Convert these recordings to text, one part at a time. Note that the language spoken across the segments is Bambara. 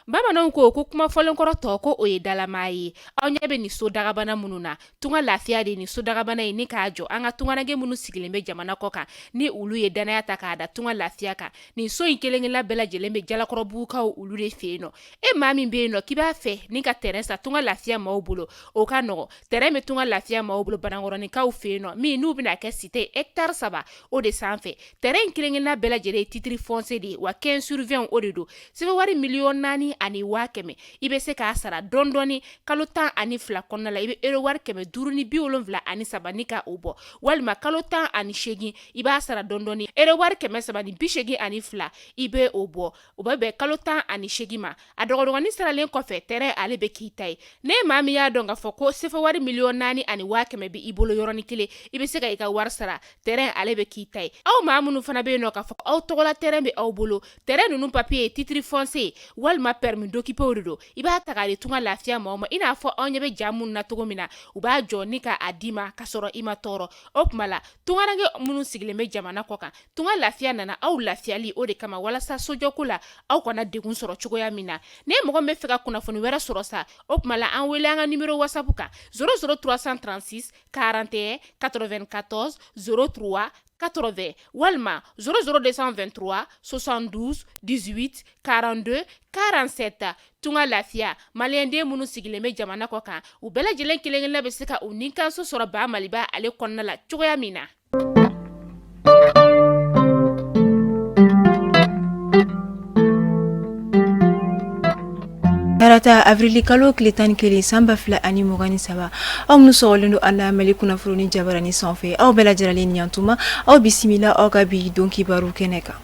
Bamananw ko kuma fɔlen kɔrɔ tɔ ko o ye dalama ye. Aw ɲɛ bɛ ni so dagabana minnu na, tunga lafiya de ni so dagabana ye ni k'a jɔ an ka tunganage minnu sigilen bɛ jamana kɔ kan ni olu ye danaya ta k'a da tunga lafiya kan. Nin so in kelen-kelenna bɛɛ lajɛlen bɛ jalakɔrɔbugukaw olu de fɛ yen nɔ. E maa min bɛ yen nɔ k'i b'a fɛ ni ka terrain sa tunga lafiya maaw bolo, o ka nɔgɔ. Terrain bɛ tunga lafiya maaw bolo Banankɔrɔnikaw fɛ yen nɔ min n'u bɛna kɛ cité hectare 3 o de sanfɛ. Terrain kelen-kelenna bɛɛ lajɛlen ye titre foncier de ye wa 15/20 o de don. Sɛbɛnwari 4,400,000 ani 100,000 i bɛ se k'a sara dɔɔni kalo 12 kɔnɔna la i bɛ euro wari 573 ni ka o bɔ walima kalo 18 i b'a sara dɔɔni euro wari 382 i bɛ o bɔ o bɛ bɛn kalo 18 ma a dɔgɔdɔgɔnin saralen kɔfɛ terrain ale bɛ k'i ta ye ne maa min y'a dɔn k'a fɔ ko sɛbɛnwari 4,400,000 ani 100,000 bɛ i bolo yɔrɔnin kelen i bɛ se ka i ka wari sara terrain ale bɛ k'i ta ye aw maa minnu fana bɛ yen nɔ k'a fɔ aw tɔgɔla terrain bɛ aw bolo terrain ninnu papier ye titre foncier walima permis d'occuper de don i b'a ta k'a di tunga lafiya maaw ma i n'a fɔ aw ɲɛ bɛ ja minnu na cogo min na u b'a jɔ ni ka a d'i ma ka sɔrɔ i ma tɔɔrɔ o tuma la tunganage minnu sigilen bɛ jamana kɔ kan tunga lafiya nana aw lafiyali o de kama walasa sojɔko la aw kana degun sɔrɔ cogoya min na ne mɔgɔ min bɛ fɛ ka kunnafoni wɛrɛ sɔrɔ sa o tuma la an wele an ka numéro WhatsApp kan 00336 41 94 03 80 walima 00223 72 18 42 47 tunga lafiya maliyɛnden minnu sigilen bɛ jamana kɔ kan u bɛɛ lajɛlen kelen-kelenna bɛ se ka u ninkanso sɔrɔ ba maliba ale kɔnɔna la cogoya min na. Karata avril kalo tile 11 san 2023 aw minnu sɔgɔlen don an lamɛnli kunnafoni jabarani sanfɛ aw bɛɛ lajɛlen ni yantuma aw bisimila aw ka bi don kibaru kɛnɛ kan.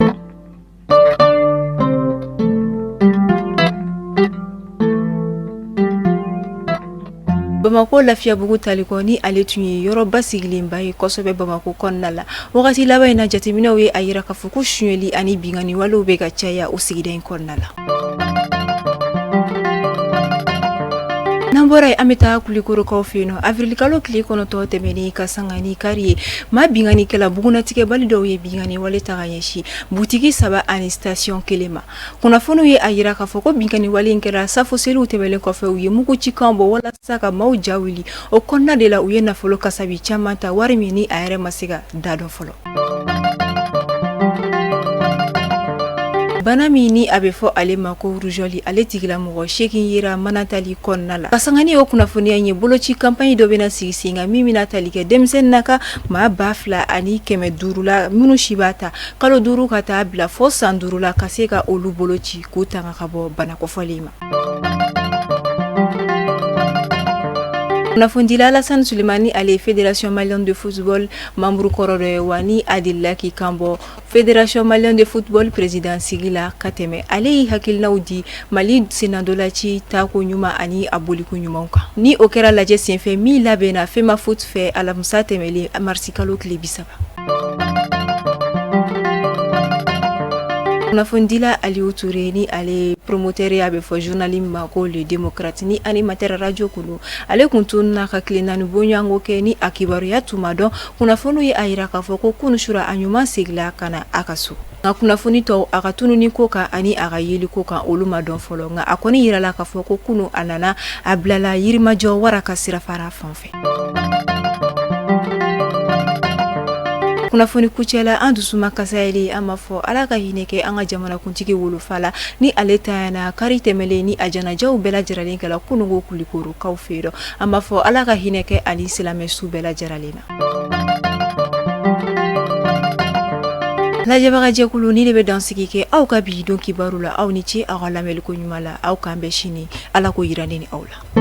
Bamako Lafiyabugu taliko ni ale tun ye yɔrɔba sigilenba ye kosɛbɛ Bamako kɔnɔna la wagati laban in na jateminɛw ye a yira k'a fɔ ko suɲɛli ani bingani walew bɛ ka caya o sigida in kɔnɔna la. N'an bɔra yen an bɛ taa Kulikorokaw fɛ yen nɔ avril kalo tile 9 tɛmɛnen ka sanga ni kari ye maa binganikɛla bugunatigɛbali dɔw ye bingani wale ta ka ɲɛsin butigi 3 ani station 1 ma kunnafoniw ye a yira k'a fɔ ko bingani wale in kɛra safo seliw tɛmɛlen kɔfɛ u ye mugucikan bɔ walasa ka maaw ja wuli o kɔnɔna de la u ye nafolo kasabi caman ta wari min ni a yɛrɛ ma se ka da dɔn fɔlɔ. Bana min ni a bɛ fɔ ale ma ko rougeole ale tigilamɔgɔ 8 yera manatali kɔnɔna la. Ka sanga ni o kunnafoniya ye boloci campagne dɔ bɛna sigi sen kan min bɛna tali kɛ denmisɛnnin na ka maa 2,000 ani 500 la minnu si b'a ta kalo 5 ka taa bila fo san 5 la ka se ka olu boloci k'u tanga ka bɔ bana kɔfɔlen ma. Kunnafondila Alassane Sulemani ale Fédération Malienne de Football membre kɔrɔ dɔ ye wa ni a delila k'i kan bɔ Fédération Malienne de Football président sigila ka tɛmɛ ale y'i hakilinaw di Mali senadolaci tako ɲuman ani a boliko ɲumanw kan ni o kɛra lajɛ senfɛ min labɛnna FEMA Foot fɛ alamisa tɛmɛlen marisi kalo tile 30. Kunnafondila Aliou Touré ni ale promoteur ya bɛ fɔ journalisme ma ko le démocrate ni animateur radio kulu ale kun tunna ka tile 4 bɔɲɔgɔnko kɛ ni a kibaruya tuma dɔn kunnafoniw ye a yira k'a fɔ ko kunusura a ɲuman segila ka na a ka so nka kunnafoni tɔw a ka tununi ko kan ani a ka yeli ko kan olu ma dɔn fɔlɔ nka a kɔni yirala k'a fɔ ko kunu a nana a bilala yirimajɔ wara ka sirafara fan fɛ. Kunnafoni kucɛla an dusuma kasayeli an ma fɔ ala ka hinɛ kɛ an ka jamanakuntigi wolofa la ni ale tayana kari tɛmɛlen ni a janajaw bɛɛ lajɛlen kɛla kunungo Kulikorokaw fɛ yen an ma fɔ ala ka hinɛ kɛ ani silamɛ su bɛɛ lajɛlen na. Lajɛbagajɛkulu ni de bɛ dansigi kɛ aw ka bi don kibaru la aw ni ce aw ka lamɛnliko ɲuman la aw k'an bɛɛ sini ala ko yirani ni aw la.